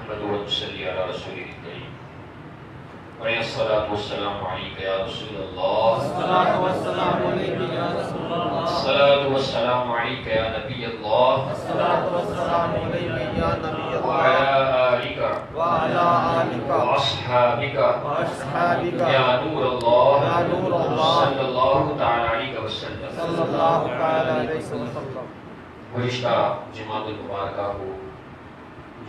نحمده ونصلي على رسوله الكريم والصلاة والسلام عليك يا رسول الله الصلاة والسلام عليك يا رسول الله الصلاة والسلام عليك يا نبي الله الصلاة والسلام عليك يا نبي وعلى الله آلك وعلى آلك وأصحابك وأصحابك يا نور الله يا نور الله صلى الله تعالى عليك وسلم. صلی اللہ تعالی علیہ وسلم. گزشتہ جماعت المبارکہ کو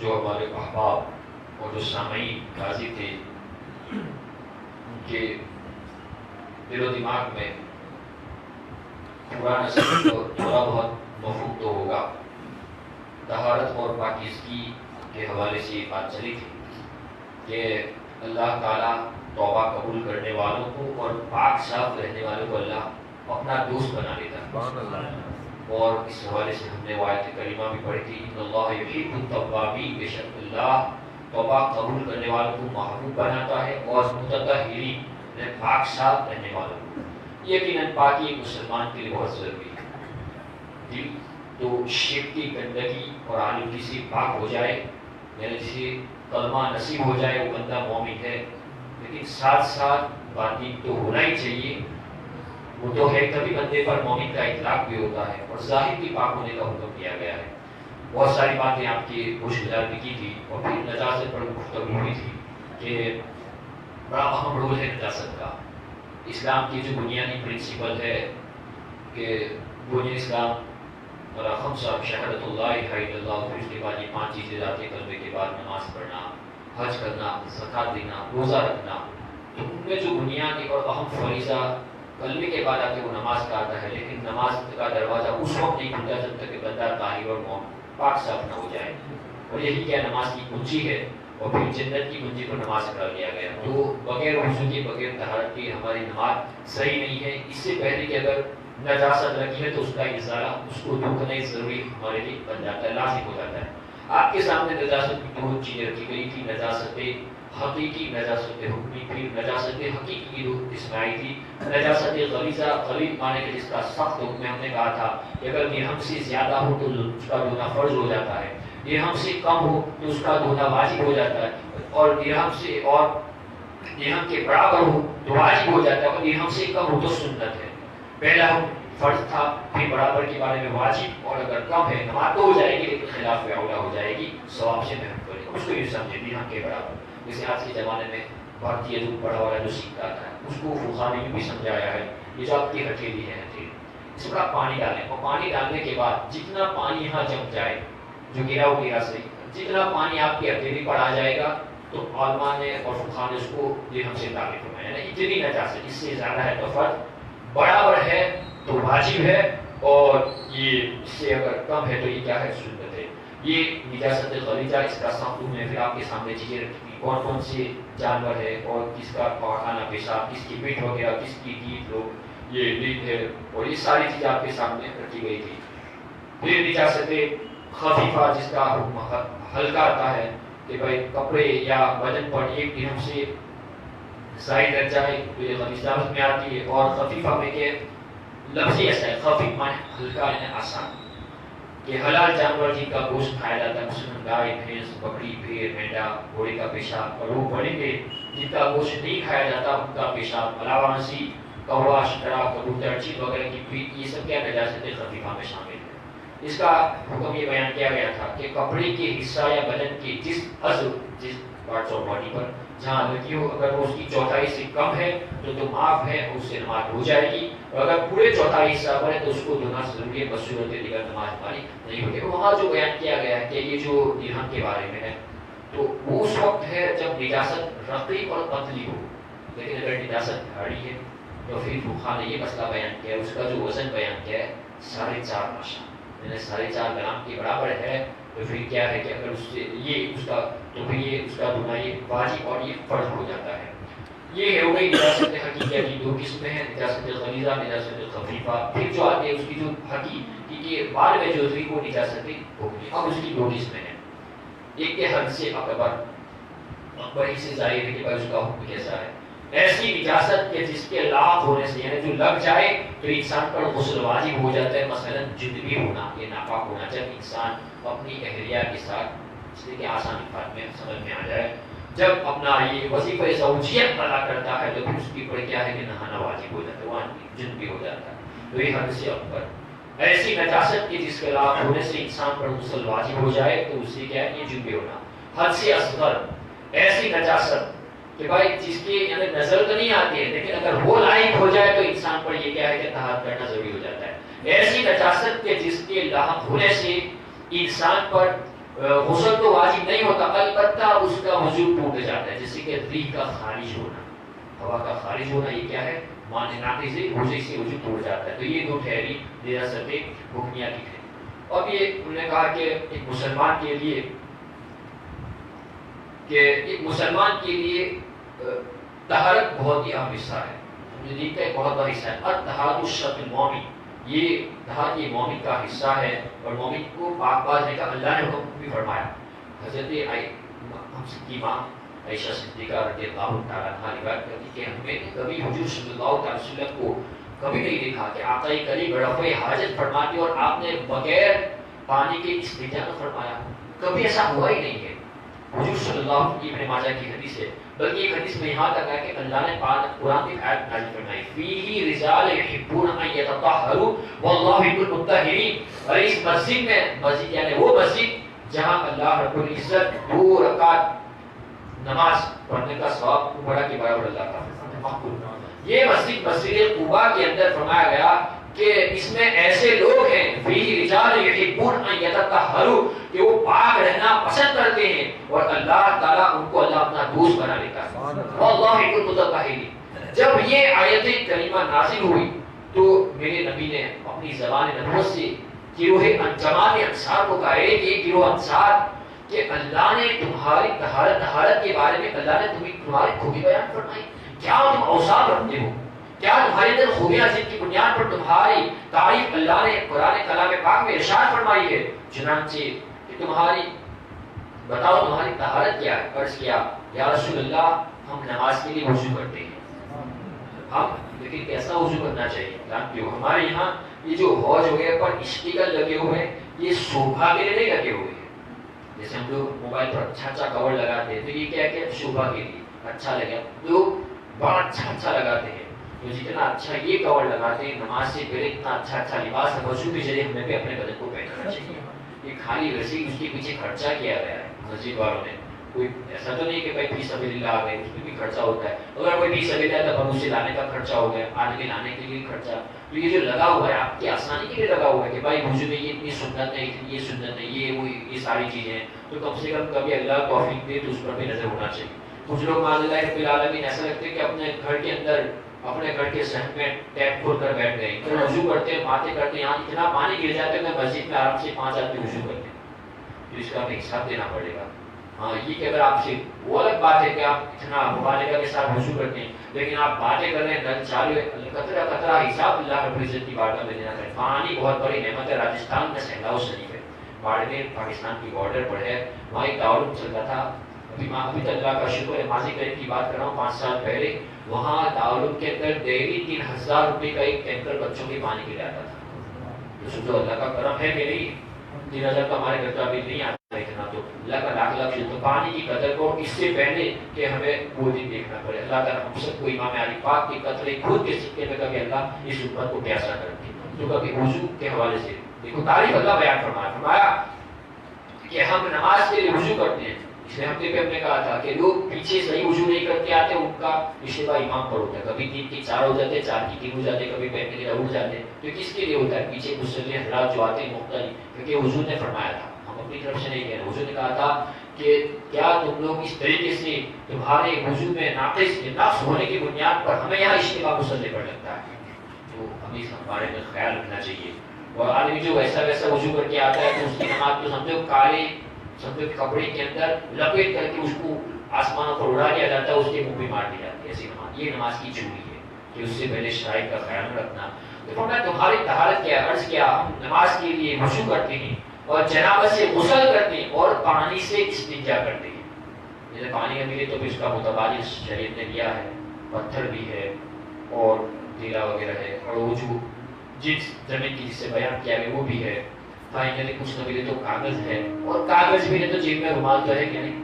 جو ہمارے احباب اور جو سامعین حاضر تھے ان کے دل و دماغ میں پرانا سبق تو تھوڑا بہت مفہوم تو ہوگا. طہارت اور پاکیزگی کے حوالے سے یہ بات چلی تھی کہ اللہ تعالیٰ توبہ قبول کرنے والوں کو اور پاک صاف رہنے والوں کو اللہ اپنا دوست بنا لیتا ہے. اور اس حوالے سے ہم نے وہ آیت کریمہ بھی پڑھی تھی ان اللہ یحب التوابین، بے شک اللہ توبہ قبول کرنے والوں کو محبوب بناتا ہے اور متطہرین یعنی پاک صاف رہنے والوں کو. یقیناً پاکی ایک مسلمان کے لیے بہت ضروری ہے. دل تو شرک کی گندگی اور آلودگی سے پاک ہو جائے، یعنی جسے کلمہ نصیب ہو جائے وہ بندہ مومن ہے. لیکن ساتھ ساتھ باطن تو ہونا ہی چاہیے، وہ تو ہے تبھی بندے پر مومن کا اطلاق بھی ہوتا ہے اور ظاہر بھی پاک ہونے کا حکم دیا گیا ہے. بہت ساری باتیں آپ کی گوش گزار بھی کی تھی اور پھر نجاست پر گفتگو ہوئی تھی کہ بڑا اہم رول ہے نجاست کا. اسلام کی جو بنیادی پرنسپل ہے کہ بنیاد اسلام اور خمسہ شہادت اللہ الہ الا اللہ، پھر اس کے بعد یہ 5 چیزیں ذاتی کلمے کے بعد نماز پڑھنا، حج کرنا، زکوٰۃ دینا، روزہ رکھنا. تو ان میں جو بنیادی اور اہم فریضہ کلمے کے بعد آتے وہ نماز کا آتا ہے. لیکن نماز کا دروازہ اس وقت نہیں کھلتا جب تک کہ بندہ طاہر اور پاک صاف نہ ہو جائے. اور یہی کیا نماز کی کنجی ہے اور پھر جنت کی کنجی کو نماز قرار دیا گیا. تو بغیر وضو کے بغیر طہارت کے ہماری نماز صحیح نہیں ہے. اس سے پہلے کہ اگر نجاست لگی ہے تو اس کا ازالہ، اس کو دور کرنا ضروری ہمارے لیے بن جاتا ہے، لازم ہو جاتا ہے. آپ کے سامنے نجاست کی 2 چیزیں رکھی گئی تھی، نجاست حقیقی، نجاست حکمی. پھر نجاست حقیقی کی 2 قسمیں آئی تھی. نجاست غلیظہ، غلیظ معنی کہ جس کا سخت حکم ہم نے کہا تھا کہ اگر یہ ہم سے زیادہ ہو تو اس کا دھونا فرض ہو جاتا ہے، یہ ہم سے کم ہو تو اس کا دھونا واجب ہو جاتا ہے، اور یہ ہم سے اور یہ ہم کے برابر ہو تو واجب ہو جاتا ہے، اور یہ ہم سے کم ہو تو سنت ہے. پہلا ہم فرض تھا، پھر برابر کے بارے میں واجب، اور اگر کم ہے نماز تو ہو جائے گی لیکن خلاف اولا ہو جائے گی، ثواب سے محروم کرے گا. اس کو یہ سمجھے بھی ہم کے برابر. جیسے آج کے زمانے میں بھارتی جو پڑھا والا جو سیکھتا ہے اس کو فقہاء نے بھی سمجھایا ہے. یہ جو آپ کی ہتھیلی ہے، اس پر آپ پانی ڈالیں اور پانی ڈالنے کے بعد جتنا پانی یہاں جم جائے جو گرا ہو گرا سے، جتنا پانی آپ کی ہتھیلی پر آ جائے گا تو علماء نے اور فقہاء نے اس کو یہ ہم سے تعبیر فرمایا ہے اتنی نجاست. اس سے زیادہ ہے تو فرض، برابر ہے تو واجب ہے، اور یہ اس سے اگر کم ہے تو یہ کیا ہے؟ سنت ہے. یہ نجاست غلیظہ، اس کا سخت میں پھر آپ کے سامنے چیزیں رکھی تھی کون کون سے جانور ہے اور کس کا پاخانہ پیشاب، کس کی پیٹ وغیرہ، کس کی گیت لوگ، یہ لیڈ ہے، اور یہ ساری چیزیں آپ کے سامنے رکھی گئی تھی. پھر نجاست خفیفہ جس کا حکم ہلکا آتا ہے کہ بھائی کپڑے یا بدن پر ایک دن سے زائد رہ جائے تو یہ غلیظہ میں آتی ہے. اور خفیفہ میں کہ لفظ ایسا ہے، خفیف معنی ہلکا یعنی آسان، کہ حلال جانور جن کا گوشت کھایا جاتا ہے، مثلاً گائے، بھینس، بکری، بھیڑ، مینڈا، گھوڑے کا پیشاب. اور وہ پڑھیں گے جن کا گوشت نہیں کھایا جاتا ان کا پیشاب، علاوہ ازیں کوا، شترا، کبوتر، چیل وغیرہ کی پیٹ، یہ سب کیا نجاست خفیفہ میں شامل ہے. اس کا حکم یہ بیان کیا گیا تھا کہ کپڑے کے حصہ یا بدن کے جس عضو، جس پارٹس آف باڈی پر جہاں لگی ہو، اگر وہ اس کی چوتھائی سے کم ہے تو معاف ہے، اس سے نماز ہو جائے گی. اور اگر پورے چوتھائی حصہ پر ہے تو اس کو دھونا ضروری ہے، بصورت دیگر نماز ہماری نہیں ہوگی. وہاں جو بیان کیا گیا ہے کہ یہ جو درہم کے بارے میں ہے تو وہ اس وقت ہے جب نجاست رقیق اور پتلی ہو. لیکن اگر نجاست بھاری ہے تو پھر فقہاء نے یہ مسئلہ بیان کیا ہے، اس کا جو وزن بیان کیا ہے 4.5 ماشا، یعنی 4.5 گرام کے برابر ہے. تو پھر کیا ہے کہ اگر اس سے یہ اس کا تو پھر یہ اس کا دھونا یہ واجب اور یہ فرض ہو جاتا ہے. یہ ہو گئی نجاست حقیقیہ کی 2 قسمیں ہیں، نجاست غلیظہ، نجاست خفیفہ. پھر جو آتی ہے اس کی جو حقیقی کے بعد میں جو ہوئی وہ نجاست حکمی. اب اس کی 2 قسمیں ہیں، ایک کہ حد سے اکبر، اکبر اس سے ظاہر ہے کہ اس کا حکم کیسا ہے. ایسی نجاست کہ جس کے لاق ہونے سے یعنی جو لگ جائے تو انسان پر غسل واجب ہو جاتا ہے. مثلا جنبی ہونا، یہ ناپاک ہونا، جب انسان اپنی اہلیہ کے ساتھ اس لیے کہ آسان بات میں سمجھ میں آ جائے. جب اپنا یہ وظیفہ زوجیت ادا کرتا ہے تو پھر اس کی اوپر کیا ہے کہ نہانا واجب ہو جاتا ہے, وہاں جن بھی ہو جاتا ہے. تو یہ حد سے اکبر ایسی نجاست کے جس کے خلاف ہونے سے انسان پر غسل واجب ہو جائے تو اسے کیا ہے, یہ جنبے ہونا. حد سے اصغر ایسی نجاست کہ بھائی جس کی یعنی نظر تو نہیں آتی ہے لیکن اگر وہ لائق ہو جائے تو انسان پر یہ کیا ہے کہ طہارت کرنا ضروری ہو جاتا ہے. ایسی نجاست کے جس کے لاحق ہونے سے انسان پر غسل تو واجب نہیں ہوتا, البتہ اس کا وضو ٹوٹ جاتا ہے, جیسے کہ ریح کا خارج ہونا, ہوا کا خارج ہونا, یہ کیا ہے معنی ناقض ہے, وضو سے وضو ٹوٹ جاتا ہے. تو یہ دو ٹھہری نجاست حکمیہ کی ہے. اب یہ انہوں نے کہا کہ ایک مسلمان کے لیے طہارت بہت ہی اہم حصہ ہے. دین کا ایک بہت بڑا حصہ ہے. الطہارۃ شرط المومن, یہ طہارت یہ مومن کا حصہ ہے اور مومن کو پاک باز رہنے کا اللہ نے حکم بھی فرمایا. حضرت ہم سب کی ماں عائشہ صدیقہ رضی اللہ تعالیٰ عنہا روایت کرتی کہ ہمیں کبھی حضور صلی اللہ علیہ وسلم کو کبھی نہیں دیکھا کہ آقا کریم رفع حاجت فرماتے اور آپ نے بغیر پانی کے استنجا نہ فرمایا. کبھی ایسا ہوا ہی نہیں ہے. حضور صلی اللہ علیہ وسلم ابن ماجہ کی حدیث ہے, بلکہ ایک حدیث میں یہاں تک ہے کہ اللہ نے قرآن کی آیت نازل فرمائی فیہ رجال یحبون ان یتطہروا واللہ یحب المطہرین. اور اس مسجد میں, مسجد یعنی وہ مسجد جہاں اللہ رب العزت 2 رکعت نماز پڑھنے کا ثواب بڑا کے برابر اللہ کا مقبول. یہ مسجد مسجد قباء کے اندر فرمایا گیا کہ اس میں ایسے لوگ ہیں فیہ رجال یحبون ان یتطہروا کہ وہ پاک رہنا پسند کرتے ہیں اور اللہ تعالیٰ ان کو اللہ اپنا دوست بنا لیتا ہے. واللہ یحب المطہرین. جب یہ آیت کریمہ نازل ہوئی تو میرے نبی نے اپنی زبان نبوت سے گروہ جماعت انصار کو کہا کہ یہ گروہ انصار کہ اللہ نے تمہاری طہارت کے بارے میں اللہ نے تمہاری خوبی بیان فرمائی. کیا تم اوصاف رکھتے ہو, کیا تمہارے اندر خوبیاں جن کی بنیاد پر تمہاری تعریف اللہ نے قرآن کلام پاک میں ارشاد فرمائی ہے. چنانچہ کہ تمہاری بتاؤ تمہاری طہارت کیا ہے. عرض کیا یا رسول اللہ ہم نماز کے لیے وضو کرتے ہیں. ہم لیکن کیسا وضو کرنا چاہیے جانتے ہو, ہمارے یہاں یہ جو حوض وغیرہ پر اسٹیکر لگے ہوئے ہیں یہ شوبھا کے لیے نہیں لگے ہوئے ہیں. جیسے ہم لوگ موبائل پر اچھا کور لگاتے ہیں تو یہ کیا کہ شوبھا کے لیے اچھا لگا, لوگ بڑا اچھا لگاتے ہیں. تو جتنا اچھا یہ کور لگاتے ہیں نماز سے پہلے اتنا اچھا لباس ہے وضو کے ذریعے ہمیں بھی اپنے بدن کو پہننا چاہیے. یہ خالی ویسے ہی اس کے پیچھے خرچہ کیا گیا ہے مسجد والوں نے. کوئی ایسا تو نہیں کہ بھائی فی سبیل اللہ آ گئے, اس میں بھی خرچہ ہوتا ہے. اگر کوئی فی سبیل اللہ تو اسے لانے کا خرچہ ہو گیا, آدمی لانے کے لیے خرچہ. تو یہ جو لگا ہوا ہے آپ کی آسانی کے لیے لگا ہوا ہے کہ بھائی وضو میں یہ اتنی سنت ہے, یہ سنت ہے, یہ ساری چیزیں ہیں. تو کم سے کم کبھی اللہ توفیق دے تو اس پر بھی نظر ہونا چاہیے. کچھ لوگ معاذ اللہ رب العالمین ایسا لگتے ہیں کہ اپنے گھر کے اندر اپنے گھر کے صحن میں ٹیپ کھول کر بیٹھ گئے, تو وضو کرتے ہیں باتیں کرتے ہیں, یہاں اتنا پانی گر جاتا ہے کہ مسجد میں آرام سے 5 آدمی وضو کرتے ہیں. تو اس کا ہمیں حساب دینا پڑے گا. ہاں یہ کہ اگر آپ سے وہ الگ بات ہے کہ آپ اتنا مبالغہ کے ساتھ وضو کرتے ہیں لیکن آپ باتیں کر رہے ہیں نل چالو ہے, قطرہ حساب اللہ رب العزت کی بارگاہ میں دینا ہے. پانی بہت بڑی نعمت ہے. راجستھان میں سہلاؤ شریف ہے, باڑمیر پاکستان کی بارڈر پر ہے, وہاں ایک تعارف چل رہا تھا. ابھی تک اللہ کا شکر ہے, ماضی قریب کی بات کر رہا ہوں 5 سال پہلے, وہاں تعارف کے اندر ڈیلی 3000 روپے کا ایک ٹینکر بچوں کے پانی کے لیے آتا تھا. تو سمجھو اللہ کا کرم ہے کہ نہیں. 3000 کا ہمارے گھر کا بل نہیں آتا اتنا, تو اللہ کا لاکھ لاکھ شکر. پانی کی قدر کو اس سے پہلے کہ ہمیں وہ دن دیکھنا پڑے. اللہ تعالیٰ ہم سب کو امام علی پاک کے قطرے خود کے سکے میں کبھی اللہ اس امت کو پیاسا کرتے ہیں. تو کبھی وضو کے حوالے سے دیکھو تعریف اللہ بیان فرمایا کہ ہم نماز کے لیے وضو کرتے ہیں. پچھلے ہفتے پہ ہم نے کہا تھا کہ لوگ پیچھے صحیح وضو نہیں کرتے آتے, ان کا اشتباہ امام پر ہوتا ہے. کبھی 3 کی 4 ہو جاتے, 4 کی 3 ہو جاتے, کبھی پہلے کے اٹھ جاتے. تو کس کے لیے ہوتا ہے؟ پیچھے مصلی حضرات جو آتے ہیں مختلف, کیونکہ حضور نے فرمایا تھا, ہم اپنی طرف سے نہیں کہہ رہے. حضور نے کہا تھا کہ کیا تم لوگ اس طریقے سے تمہارے وضو میں ناقص ہونے کی بنیاد پر ہمیں یہاں اشتباہ مصلی پر لگتا ہے. تو ہمیں اس بارے میں خیال رکھنا چاہیے. اور آدمی جو ویسا وضو کر کے آتا ہے تو اس کی نماز تو سمجھو کالے کپڑے کے اندر لپیٹ کر کے اس کو آسمانوں پر اڑا دیا جاتا ہے, اس کے منہ پہ مار دی جاتی ہے. ایسی نماز, یہ نماز کی چوری ہے کہ اس سے پہلے شرائط کا خیال رکھنا. تو میں تمہاری طہارت کیا, عرض کیا ہم نماز کے لیے وضو کرتے ہیں اور جنابت سے غسل کرتے ہیں اور پانی سے استنجا کرتے ہیں. جیسے پانی کا ملے تو بھی اس کا متبادل شریعت نے دیا ہے, پتھر بھی ہے اور تیلا وغیرہ ہے, اور وہ جو جس زمین کی جس سے بیان کیا گیا وہ بھی ہے. فائنلی کچھ نہ ملے تو کاغذ ہے، اور کاغذ ملے تو جیب میں رومال تو ہے کیا نہیں،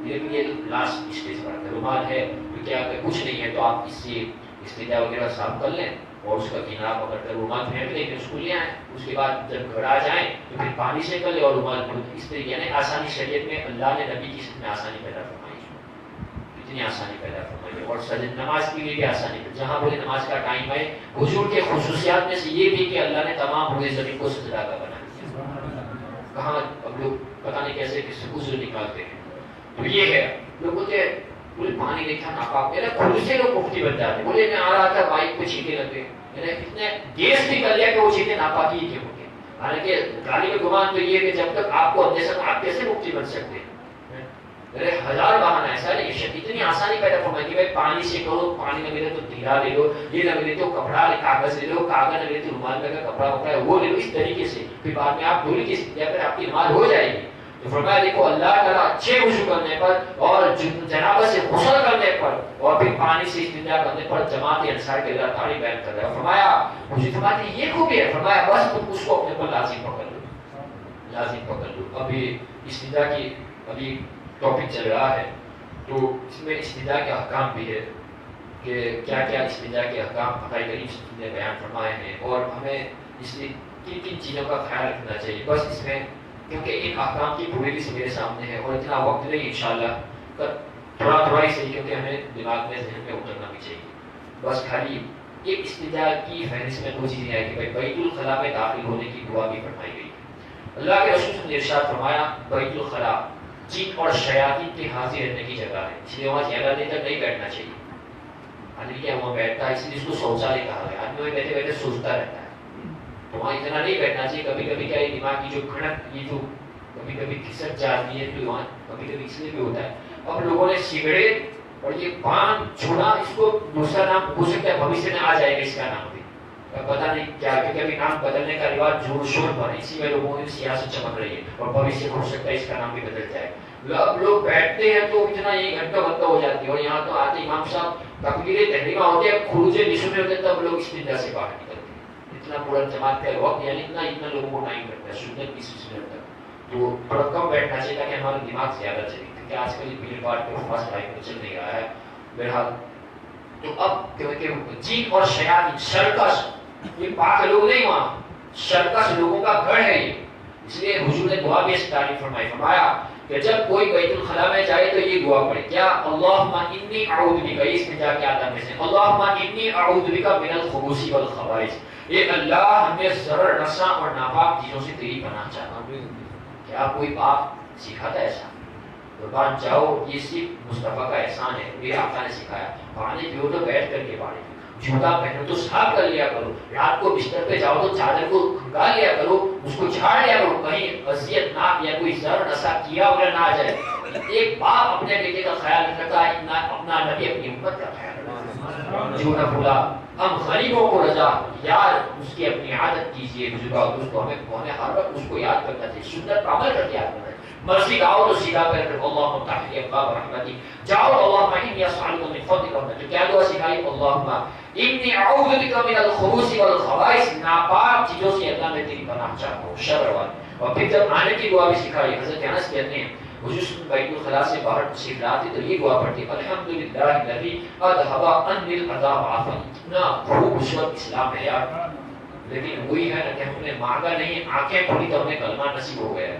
لیکن یہ لاسٹ اسٹیج پر آتا ہے، رومال ہے تو کیا اگر کچھ نہیں ہے تو آپ اس سے استنجا وغیرہ صاف کر لیں اور اس کا کنارہ پکڑ کر رومال پھینک دیں، پھر اس کو لے آئیں، اس کے بعد جب گھر آ جائیں تو پھر پانی سے کر لیں اور رومال پھینک دیں۔ اس طریقے یعنی آسانی شریعت میں اللہ نے نبی کی شریعت میں آسانی پیدا فرمائی ہے، اتنی آسانی پیدا فرمائی ہے، اور سجد نماز کے لیے بھی آسانی ہے، جہاں بولے نماز کا ٹائم ہے، حضور کے خصوصیات میں سے یہ بھی کہ اللہ نے تمام روئے زمین کو سجدہ کا بنا دیا۔ کہاں اب لوگ پتہ نہیں کیسے کس عذر نکالتے ہیں، تو یہ ہے لوگ بولتے ہیں بولے پانی نہیں تھا ناپاک، میرا خود سے لوگ مفتی بن جاتے، بولے میں آ رہا تھا بائک پہ چھینٹے لگے، میں نے اتنے گیس بھی کر لیا کہ وہ چھینٹے ناپاکی ہی کیوں ہوتے، حالانکہ گالی کا گمان تو یہ ہے کہ جب تک آپ کو اندیشہ آپ کیسے مفتی بن سکتے ہیں، میرے ہزار بہانا ایسا نہیں، اتنی آسانی پیدا فرمائی کہ بھائی پانی سے کرو، پانی نہ ملے تو دیرا لے لو، یہ نہ ملے تو کپڑا کاغذ لے لو، کاغذ نہ ملے تو رومال میں کا کپڑا وپڑا ہے وہ لے لو، اس طریقے سے پھر بعد میں آپ دھولی کی استنجا پر آپ کی نماز ہو جائے گی۔ تو فرمایا دیکھو اللہ تعالیٰ اچھے وضو کرنے پر اور جنابت سے غسل کرنے پر اور پھر پانی سے استنجا کرنے پر جماعت انصار کے اللہ تعالیٰ بیان کر رہا ہے، فرمایا مجھے تمہاری یہ خوبی ہے، فرمایا بس تم اس کو اپنے پر لازم پکڑ لو، لازم پکڑ لو۔ ابھی استنجا کی ابھی ٹاپک چل رہا ہے، تو اس میں استنجا کے احکام بھی ہے کہ کیا کیا استنجا کے احکام ہمارے کریم نے بیان فرمائے ہیں، اور ہمیں اس لیے کن کن چیزوں کا خیال رکھنا چاہیے، بس اس میں کیونکہ ان احکام کی پوری لسٹ میرے سامنے ہے اور اتنا وقت نہیں انشاءاللہ، تھوڑا تھوڑا ہی صحیح، کیونکہ ہمیں دماغ میں ذہن میں اترنا بھی چاہیے، بس خالی ایک استنجا کی فہرست میں دو چیزیں آئی کہ بھائی بیت الخلاء میں داخل ہونے کی دعا بھی فرمائی گئی ہے۔ اللہ کے رسول نے ارشاد فرمایا بیت الخلاء جن اور شیاطین کے حاضر رہنے کی جگہ ہے، اس لیے وہاں زیادہ دیر تک نہیں بیٹھنا چاہیے، آدمی کیا وہاں بیٹھتا ہے، اس لیے اس کو شوچالیہ کہا گیا، آدمی وہاں بیٹھے بیٹھے سوچتا رہتا ہے، تو وہاں اتنا نہیں بیٹھنا چاہیے، کبھی کبھی کیا دماغ کی جو کھڑک یہ جو کبھی کبھی کھسک جاتی ہے تو وہاں کبھی کبھی اس لیے بھی ہوتا ہے۔ اب لوگوں نے سگریٹ اور یہ پان چھوڑا، اس کو دوسرا نام ہو سکتا ہے بھوشیہ میں آ جائے گا اس کا نام بھی، پتہ نہیں کیا، کیونکہ ابھی نام بدلنے کا رواج زور شور پر ہے، اسی میں لوگوں کی سیاست چمک رہی ہے، اور بھوشیہ ہو سکتا ہے اس کا نام بھی بدل جائے۔ اب لوگ بیٹھتے ہیں تو اتنا ایک گھنٹہ ہو جاتی ہے، اور یہاں تو آتے امام صاحب تکبیر تحریمہ ہوتے ہیں، خروج نصف میں ہوتے ہیں، تب لوگ استنجا سے باہر نکلتے ہیں، اتنا پورا جماعت کا وقت یعنی اتنا لوگوں کو ٹائم لگتا ہے سنت کی سلسلے تک، تو تھوڑا کم بیٹھنا چاہیے تاکہ ہمارا دماغ زیادہ چلے، کیونکہ آج کل بھیڑ بھاڑ کے فاسٹ لائف میں چل نہیں رہا ہے۔ بہرحال تو اب کیونکہ جن اور شیاطین سرکش، یہ پاک لوگ نہیں، وہاں سرکش لوگوں کا گھر ہے یہ، اس لیے حضور نے دعا بھی اس تعریف فرمایا کہ جب کوئی بیت الخلاء میں جائے تو یہ دعا پڑھے، کیا اللہم انی اعوذ بک، اس میں جا کے آتا میں سے اللہم انی اعوذ بک من الخبث والخبائث، اے اللہ ہمیں ضرر نسا اور ناپاک چیزوں سے تیری پناہ چاہتا ہوں۔ کیا کوئی باپ سکھاتا ہے ایسا؟ قربان جاؤ، یہ صرف مصطفیٰ کا احسان ہے، میرے آقا نے سکھایا، پانی پیو تو بیٹھ کر کے پانی پیو، جوتا پہنو تو صاف کر لیا کرو، رات کو بستر پہ جاؤ تو چادر کو کھنگا لیا کرو، اس کو جھاڑ لیا کرو، کہیں اذیت ناک یا کوئی زر نسا کیا وغیرہ نہ آ جائے۔ ایک باپ اپنے بیٹے کا خیال رکھتا ہے، اپنا نبی اپنی امت کا خیال رکھتا ہے۔ جو نہ بھولا ہم غریبوں کو رضا یار اس کی اپنی عادت کیجیے، بزرگوں دوستوں ہمیں ہر وقت اس کو یاد کرنا چاہیے، سنت پر عمل کر کے یاد کرنا چاہیے۔ مسجد آؤ تو سیدھا پیر رکھو، اللہم افتح لی ابواب رحمتک، جاؤ اللہم انی اسألک من فضلک، تو کیا دعا سکھائی؟ اللہم انی اعوذ بک من الخبث والخبائث، ناپاک چیزوں سے اللہ میں تیری پناہ چاہتا ہوں، شر وال۔ اور پھر جب آنے کی دعا بھی سکھائی، حضرت انس کہتے ہیں حضور بیت الخلاء سے باہر تشریف لاتے تو یہ دعا پڑھتے الحمدللہ الذی اذھب عنی الاذی وعافانی۔ اتنا خوبصورت اسلام ہے یار، لیکن وہی ہے نا کہ ہم نے مانگا نہیں، آنکھیں کھلی تو ہمیں کلمہ نصیب ہو گیا ہے،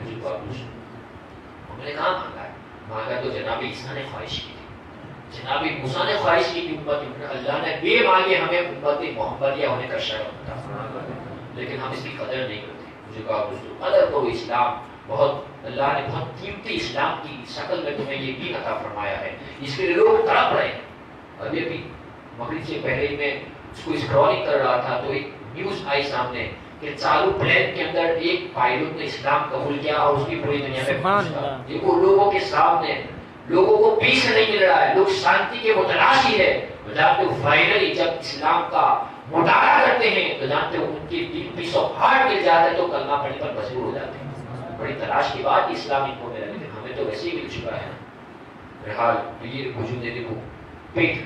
ہم نے کہاں مانگا ہے؟ مانگا تو جناب عیسیٰ نے خواہش کی تھی، جناب موسیٰ نے خواہش کی تھی، امت اللہ نے بے مانگے ہمیں امت محمدیہ ہونے کا شرف عطا فرمایا، لیکن ہم اس کی قدر نہیں کرتے۔ مجھے کہا دوستو قدر کرو، اسلام بہت، اللہ نے بہت قیمتی اسلام کی شکل میں تمہیں یہ دین عطا فرمایا ہے، اس کے لیے لوگ تڑپ رہے ہیں۔ ابھی ابھی مغرب سے پہلے میں اس کو اسکرولنگ کر رہا تھا تو ایک نیوز آئی سامنے کہ چالو پلین کے اندر ایک پائلٹ نے اسلام قبول کیا اور اس کی پوری دنیا میں پہنچا۔ دیکھو لوگوں کے سامنے، لوگوں کو پیس نہیں مل رہا ہے، لوگ شانتی کے متلاشی ہے، جانتے ہو فائنلی جب اسلام کا مطالعہ کرتے ہیں تو جانتے ہو ان کی دل پیس آف ہارٹ مل جاتا ہے تو کلمہ پڑھنے پر مجبور ہو جاتے ہیں۔ بڑی تلاش کے بعد اسلام ان کو ملا، لیکن ہمیں تو ویسے ہی مل چکا ہے۔ بہرحال یہ وجود دیکھو پیٹ،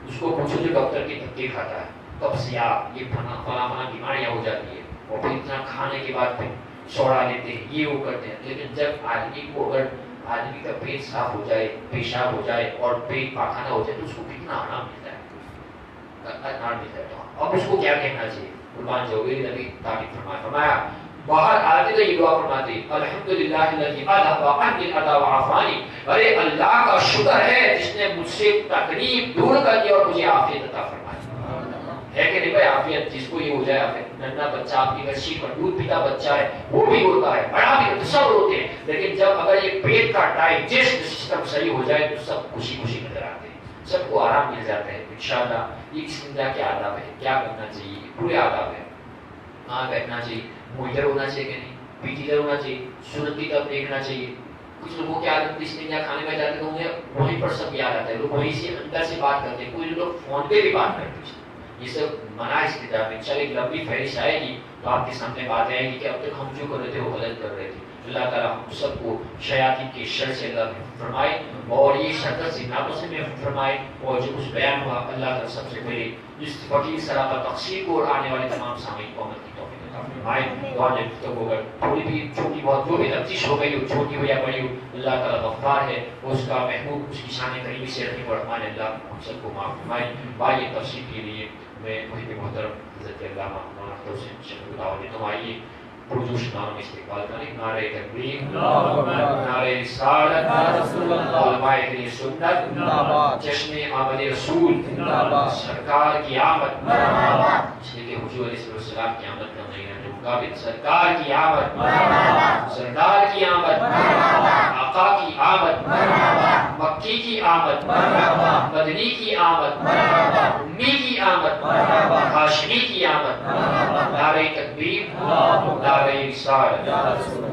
اس کو پوچھو جو ڈاکٹر کے دھکے کھاتا ہے، قبضیات، یہ فلاں بیماریاں ہو جاتی ہے، اور پھر اتنا کھانے کے بعد پھر سوڑا لیتے ہیں، یہ وہ کرتے ہیں. لیکن جب آدمی کو اگر آدمی کا پیٹ صاف ہو جائے، پیشاب ہو جائے اور پیٹ پاخانہ ہو جائے تو اس کو کتنا آرام ملتا ہے، آرام ملتا ہے. تو اب اس کو کیا کہنا چاہیے؟ قربان جاؤگے نبی تعریف فرمایا باہر آتے تو یہ دعا فرماتے الحمدللہ الذی اذهب عنی الاذى وعافانی، ارے اللہ کا شکر ہے جس نے مجھ سے تکلیف دور کر دی اور مجھے عافیت عطا فرمائی. ہے کہ نہیں بھائی؟ عافیت جس کو یہ ہو جائے عافیت. ننھا بچہ آپ کی گرشی پر دودھ پیتا بچہ ہے وہ بھی ہوتا ہے، بڑا بھی ہوتا ہے، سب ہوتے ہیں. لیکن جب اگر یہ پیٹ کا ڈائجسٹ سسٹم صحیح ہو جائے تو سب خوشی خوشی نظر آتے ہیں، سب کو آرام مل جاتا ہے انشاءاللہ. یہ استنجا کے آداب ہے، کیا کرنا چاہیے، پورے آداب ہے. کہاں بیٹھنا چاہیے، منہ ادھر ہونا چاہیے کہ نہیں، پیٹ ادھر ہونا چاہیے، سنت کی طرف دیکھنا چاہیے. کچھ لوگوں کی عادت استنجا کھانے میں جاتے ہوں گے وہیں پر سب یاد آتا ہے، لوگ وہیں سے اندر سے بات کرتے ہیں. کچھ لوگ فون پہ بھی بات کرتے ہیں. یہ سب منع استنجا میں. انشاءاللہ ایک لمبی فہرست آئے گی تو آپ کے سامنے بات آئے گی کہ اب تک ہم جو کر رہے تھے وہ غلط کر رہے تھے. اللہ تعالیٰ ہم سب کو شیاطین کے شر سے اللہ محفوظ فرمائے اور یہ شدت سے ناموں سے محفوظ فرمائے. اور جو کچھ بیان ہوا اللہ تعالیٰ سب سے پہلے اس فقیر صلاح تقسیم کو اور آنے والے تمام سامعین کو عمل کی توفیق عطا فرمائے. اور جب تک اگر تھوڑی بھی چھوٹی بہت جو بھی لفظش ہو گئی ہو، چھوٹی ہو یا بڑی ہو، اللہ تعالیٰ غفار ہے، اس کا محبوب اس کی شان قریبی سے رحیم اور رحمان. اللہ ہم سب کو معاف فرمائے. بھائی تفصیل کے لیے میں محب محترم حضرت علامہ مولانا حسین شیخ دعوت دیتا ہوں. آئیے پرجوش نام میں استقبال کریں. نعرہ تکبیر، نعرہ رسالت، علماء اہل سنت، جشن آمد رسول، سرکار کی آمد. اس لیے کہ حضور علیہ السلام کی آمد کا مہینہ جو مقابل سرکار کی آمد، سردار کی آمد، آقا کی آمد، مکی کی آمد، مدنی کی آمد، امی کی آمد، ہاشمی کی آمد. نعرہ تکبیر، نعرہ رسالت.